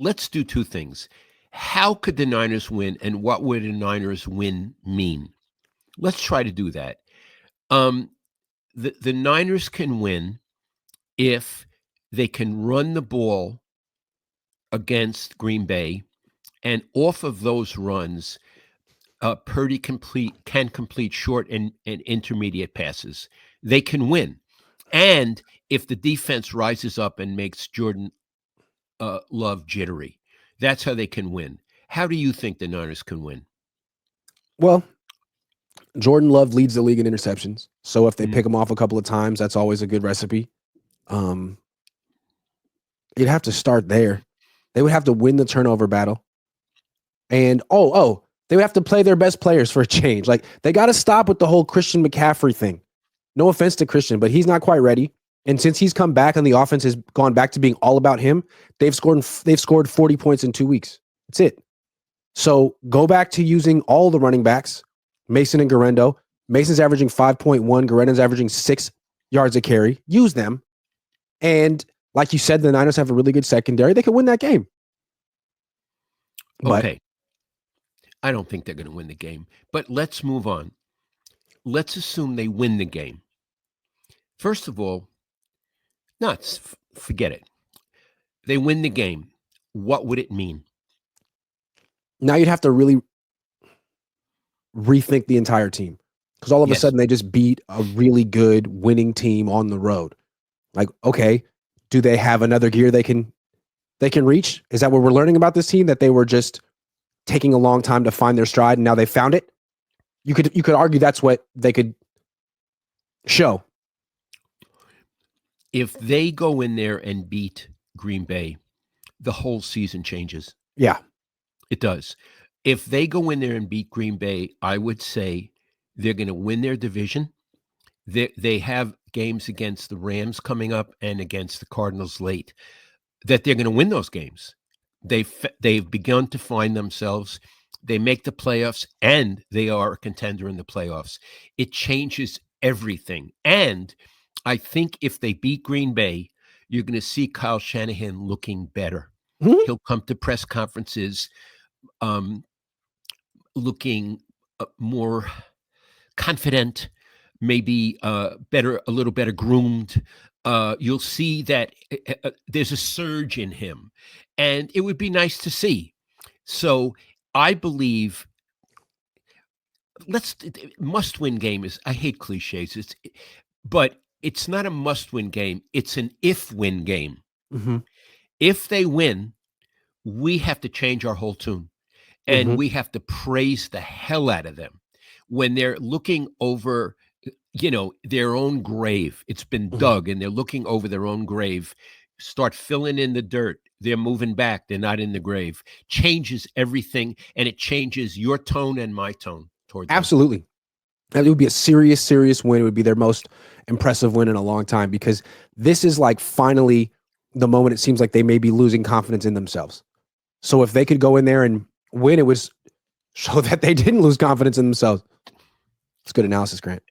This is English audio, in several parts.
let's do two things. How could the Niners win, and what would a Niners win mean? Let's try to do that. Um, the Niners can win if they can run the ball against Green Bay, and off of those runs, Purdy can complete short and intermediate passes. They can win, and if the defense rises up and makes Jordan Love jittery, that's how they can win. How do you think the Niners can win? Well, Jordan Love leads the league in interceptions. So if they Mm. pick him off a couple of times, that's always a good recipe. Um, you'd have to start there. They would have to win the turnover battle. And they would have to play their best players for a change. Like, they got to stop with the whole Christian McCaffrey thing. No offense to Christian, but he's not quite ready. And since he's come back and the offense has gone back to being all about him, they've scored 40 points in 2 weeks. That's it. So go back to using all the running backs, Mason and Garendo. Mason's averaging 5.1. Garendo's averaging 6 yards a carry. Use them. And like you said, the Niners have a really good secondary. They could win that game. But Okay. I don't think they're going to win the game, but let's move on. Let's assume they win the game. First of all, forget it. They win the game. What would it mean? now you'd have to really rethink the entire team, because all of a Yes. sudden they just beat a really good winning team on the road. Like, okay, do they have another gear they can reach? Is that what we're learning about this team, that they were just taking a long time to find their stride and now they found it? You could argue that's what they could show. If they go in there and beat Green Bay, the whole season changes. Yeah. It does. If they go in there and beat Green Bay, I would say they're going to win their division. They have games against the Rams coming up and against the Cardinals late, that they're going to win those games. They've begun to find themselves. They make the playoffs, and they are a contender in the playoffs. It changes everything. And I think if they beat Green Bay, you're going to see Kyle Shanahan looking better. Mhm. He'll come to press conferences looking more confident, maybe a little better groomed. You'll see that there's a surge in him, and it would be nice to see. So I believe must-win game is, I hate cliches, but it's not a must-win game. It's an if-win game. Mm-hmm. If they win, we have to change our whole tune, and we have to praise the hell out of them when they're looking over, their own grave. It's been dug, and they're looking over their own grave. Start filling in the dirt. They're moving back. They're not in the grave. Changes everything, and it changes your tone and my tone towards them. Absolutely. It would be a serious, serious win. It would be their most impressive win in a long time, because this is like finally the moment it seems like they may be losing confidence in themselves. So if they could go in there and win, it was show that they didn't lose confidence in themselves. It's good analysis, Grant.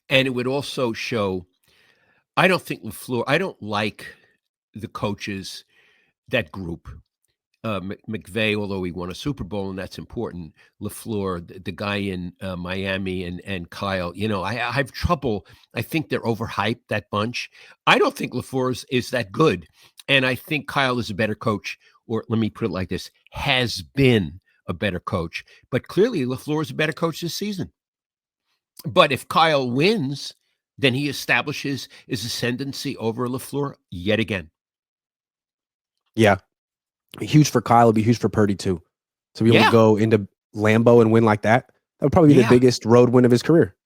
And it would also show, I don't think LaFleur, I don't like the coaches, that group. McVay, although he won a Super Bowl, and that's important. LaFleur, the guy in Miami, and Kyle. I have trouble. I think they're overhyped, that bunch. I don't think LaFleur is that good. And I think Kyle is a better coach, or let me put it like this, has been a better coach. But clearly LaFleur is a better coach this season. But if Kyle wins, then he establishes his ascendancy over LaFleur yet again. Yeah. Huge for Kyle. It'd be huge for Purdy too. To be able to go into Lambeau and win like that, that would probably be the biggest road win of his career.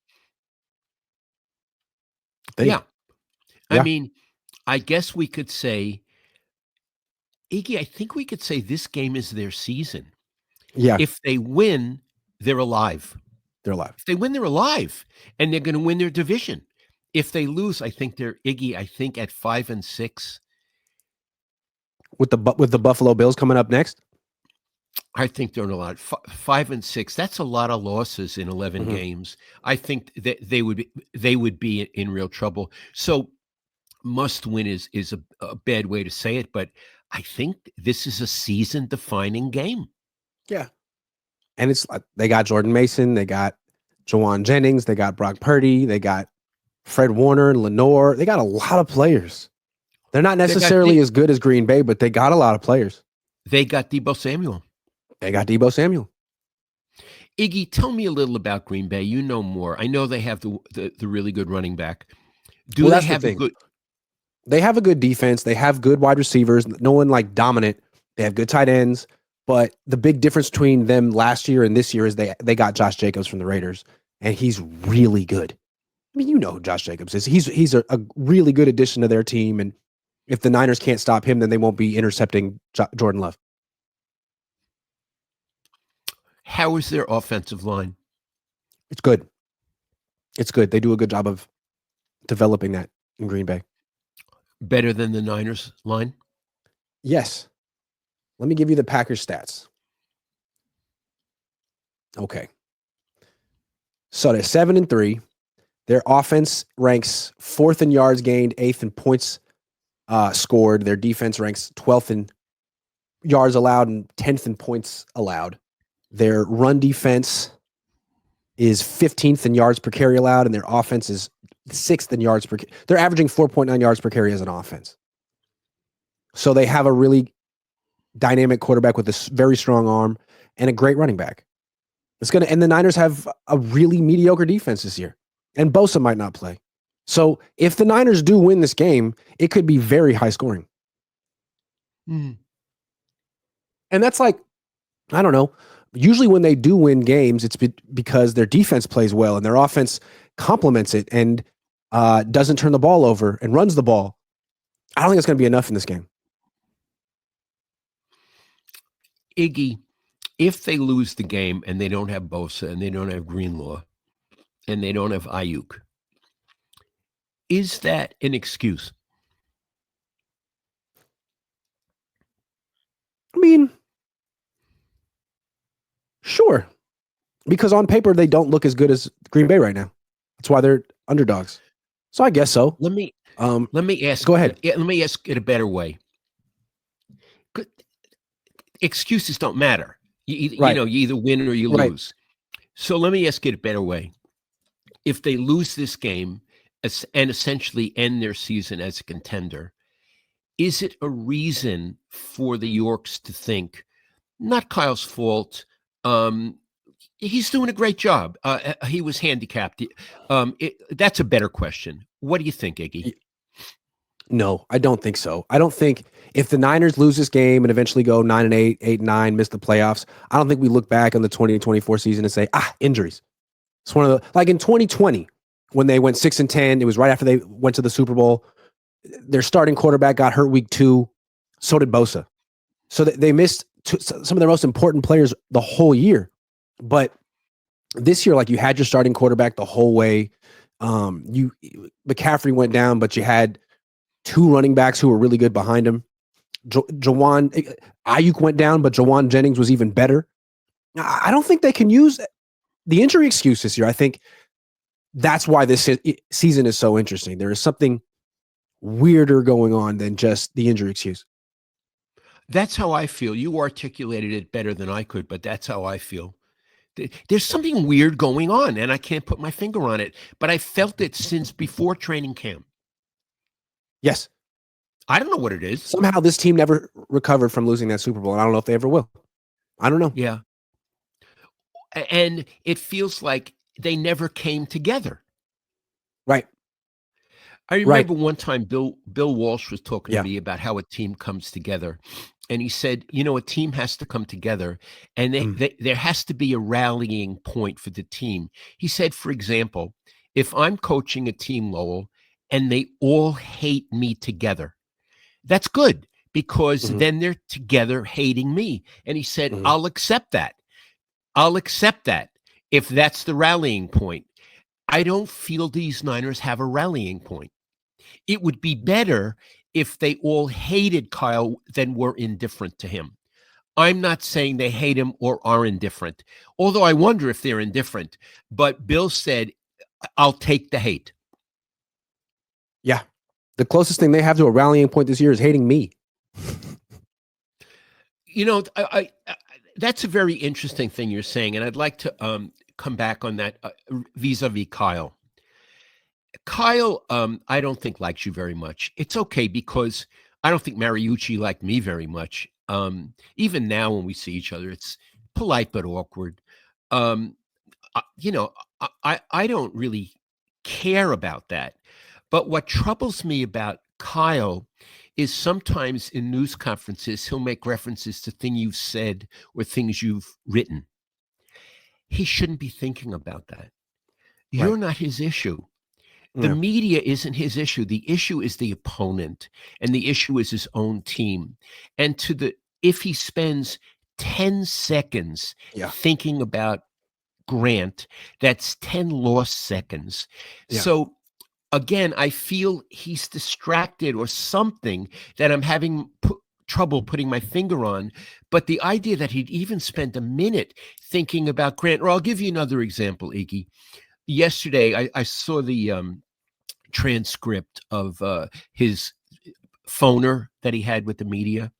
Yeah. I mean, I guess we could say, Iggy, I think we could say this game is their season. Yeah. If they win, they're alive. They're alive. If they win, they're alive, and they're going to win their division. If they lose, I think they're, Iggy, I think at 5-6. With the Buffalo Bills coming up next? I think they're in a lot. 5-6. That's a lot of losses in 11 games. I think that they would be in real trouble. So must win is a bad way to say it, but I think this is a season defining game. Yeah. And it's they got Jordan Mason, they got Jawan Jennings, they got Brock Purdy, they got Fred Warner, Lenore. They got a lot of players. They're not They got necessarily as good as Green Bay, but they got a lot of players. they got Debo Samuel. They got Debo Samuel. Iggy, tell me a little about Green Bay. You know more. I know they have the really good running back. Do Well, they that's the have a thing. good? They have a good defense. They have good wide receivers. No one like dominant. They have good tight ends. But the big difference between them last year and this year is they got Josh Jacobs from the Raiders, and he's really good. I mean, you know who Josh Jacobs is. He's a really good addition to their team, and if the Niners can't stop him, then they won't be intercepting Jordan Love. How is their offensive line? It's good. It's good. They do a good job of developing that in Green Bay. Better than the Niners line? Yes. Let me give you the Packers stats. Okay. So they're 7-3. Their offense ranks 4th in yards gained, 8th in points scored. Their defense ranks 12th in yards allowed and 10th in points allowed. Their run defense is 15th in yards per carry allowed, and their offense is 6th in yards per carry. They're averaging 4.9 yards per carry as an offense. So they have a really dynamic quarterback with a very strong arm and a great running back. And the Niners have a really mediocre defense this year, and Bosa might not play. So if the Niners do win this game, it could be very high scoring. Mm. And that's like, I don't know. Usually when they do win games, it's because their defense plays well and their offense complements it and doesn't turn the ball over and runs the ball. I don't think it's going to be enough in this game. Iggy, if they lose the game and they don't have Bosa and they don't have Greenlaw and they don't have Ayuk, is that an excuse? I mean, sure. Because on paper, they don't look as good as Green Bay right now. That's why they're underdogs. So I guess so. Let me ask. Go ahead. Let me ask it a better way. Excuses don't matter. Right. You either win or you Right. lose. So let me ask it a better way. If they lose this game and essentially end their season as a contender, is it a reason for the Yorks to think, not Kyle's fault, he's doing a great job. He was handicapped. That's a better question. What do you think, Iggy? No, I don't think so. I don't think if the Niners lose this game and eventually go 9-8, 8-9, miss the playoffs, I don't think we look back on the 2024 season and say, injuries. It's one of the, like in 2020, when they went 6-10, it was right after they went to the Super Bowl. Their starting quarterback got hurt week 2. So did Bosa. So they missed some of their most important players the whole year. But this year, like, you had your starting quarterback the whole way. McCaffrey went down, but you had 2 running backs who were really good behind him. Ayuk went down, but Jawan Jennings was even better. I don't think they can use the injury excuse this year. I think that's why this season is so interesting. There is something weirder going on than just the injury excuse. That's how I feel. You articulated it better than I could, but that's how I feel. There's something weird going on, and I can't put my finger on it, but I felt it since before training camp. Yes. I don't know what it is. Somehow this team never recovered from losing that Super Bowl, and I don't know if they ever will. I don't know. Yeah. And it feels like they never came together. Right. I remember one time Bill Walsh was talking to me about how a team comes together. And he said, a team has to come together and there has to be a rallying point for the team. He said, for example, if I'm coaching a team, Lowell, and they all hate me together, that's good because then they're together hating me. And he said, I'll accept that. I'll accept that if that's the rallying point. I don't feel these Niners have a rallying point. It would be better if they all hated Kyle than were indifferent to him. I'm not saying they hate him or are indifferent, although I wonder if they're indifferent. But Bill said, I'll take the hate. Yeah. The closest thing they have to a rallying point this year is hating me. That's a very interesting thing you're saying, and I'd like to come back on that vis-a-vis Kyle. Kyle, I don't think likes you very much. It's okay because I don't think Mariucci liked me very much. Even now when we see each other, it's polite but awkward. Um, you know, I don't really care about that. But what troubles me about Kyle is sometimes in news conferences, he'll make references to things you've said or things you've written. He shouldn't be thinking about that. You're Right. not his issue. The Yeah. media isn't his issue. The issue is the opponent, and the issue is his own team. And if he spends 10 seconds Yeah. thinking about Grant, that's 10 lost seconds. Yeah. So again, I feel he's distracted or something that I'm having trouble putting my finger on. But the idea that he'd even spend a minute thinking about Grant, or I'll give you another example, Iggy. Yesterday, I saw the transcript of his phoner that he had with the media.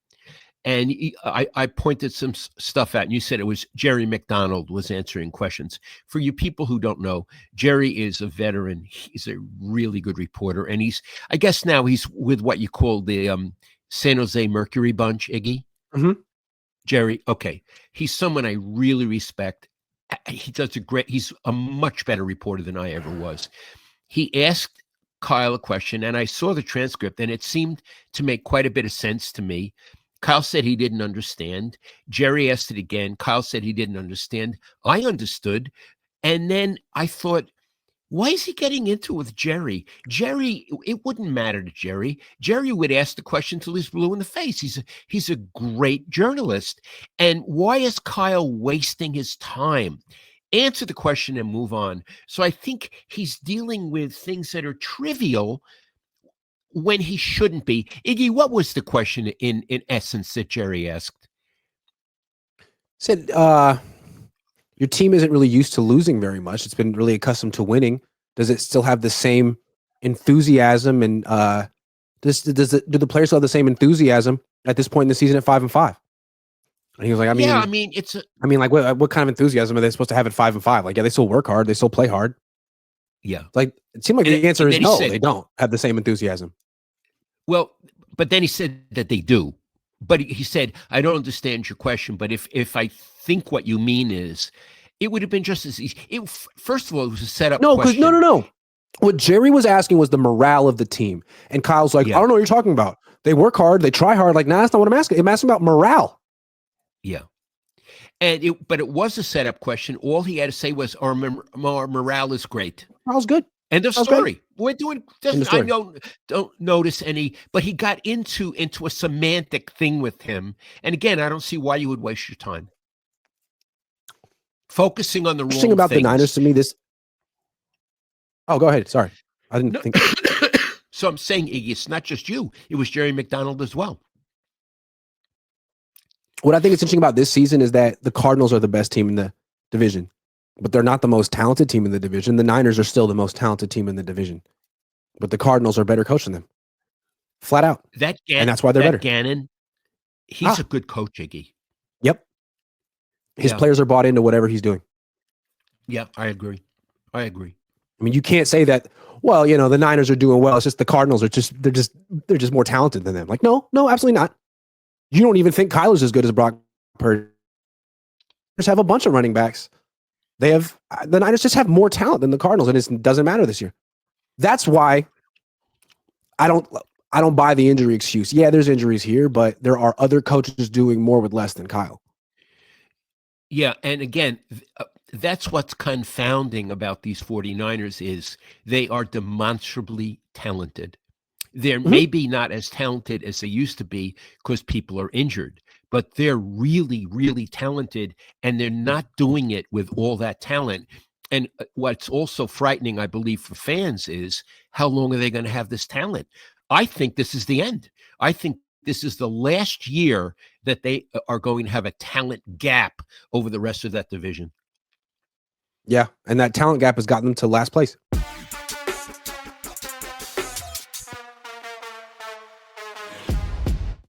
And I pointed some stuff out, and you said it was Jerry McDonald was answering questions. For you people who don't know, Jerry is a veteran. He's a really good reporter, and I guess now he's with what you call the San Jose Mercury bunch, Iggy. Mm-hmm. Jerry, okay. He's someone I really respect. He's a much better reporter than I ever was. He asked Kyle a question, and I saw the transcript, and it seemed to make quite a bit of sense to me. Kyle said he didn't understand. Jerry asked it again. Kyle said he didn't understand. I understood. And then I thought, why is he getting into it with Jerry? Jerry, it wouldn't matter to Jerry. Jerry would ask the question till he's blue in the face. He's a great journalist. And why is Kyle wasting his time? Answer the question and move on. So I think he's dealing with things that are trivial when he shouldn't be. Iggy, what was the question in essence that Jerry asked? Said, your team isn't really used to losing very much. It's been really accustomed to winning. Does it still have the same enthusiasm? And do the players still have the same enthusiasm at this point in the season at 5-5? And he was like, I mean, like what kind of enthusiasm are they supposed to have at 5-5? Like, yeah, they still work hard, they still play hard. Yeah. Like, it seemed like the answer is no, said, they don't have the same enthusiasm. Well, but then he said that they do. But he said, I don't understand your question, but if I think what you mean is, it would have been just as easy. First of all, it was a setup question. No. What Jerry was asking was the morale of the team. And Kyle's like, I don't know what you're talking about. They work hard, they try hard. Like, nah, that's not what I'm asking. I'm asking about morale. Yeah. But it was a setup question. All he had to say was, our morale is great. Morale's good. End of story. We're doing. I don't notice any. But he got into a semantic thing with him. And again, I don't see why you would waste your time focusing on the wrong thing about the Niners to me. Oh, go ahead. Sorry, I didn't think. So I'm saying, Iggy, it's not just you. It was Jerry McDonald as well. What I think is interesting about this season is that the Cardinals are the best team in the division, but they're not the most talented team in the division. The Niners are still the most talented team in the division, but the Cardinals are better coaching them, flat out. And that's why they're better. Gannon, he's a good coach, Iggy. Yep. His players are bought into whatever he's doing. Yeah, I agree. I mean, you can't say that, well, the Niners are doing well. It's just the Cardinals are they're just more talented than them. Like, no, absolutely not. You don't even think Kyler's as good as Brock Purdy. Just have a bunch of running backs. The Niners just have more talent than the Cardinals, and it doesn't matter this year. That's why I don't buy the injury excuse. Yeah, there's injuries here, but there are other coaches doing more with less than Kyle. Yeah, and again, that's what's confounding about these 49ers is they are demonstrably talented. They're maybe not as talented as they used to be because people are injured, but they're really, really talented, and they're not doing it with all that talent. And what's also frightening, I believe, for fans is how long are they going to have this talent? I think this is the end. I think this is the last year that they are going to have a talent gap over the rest of that division. Yeah, and that talent gap has gotten them to last place.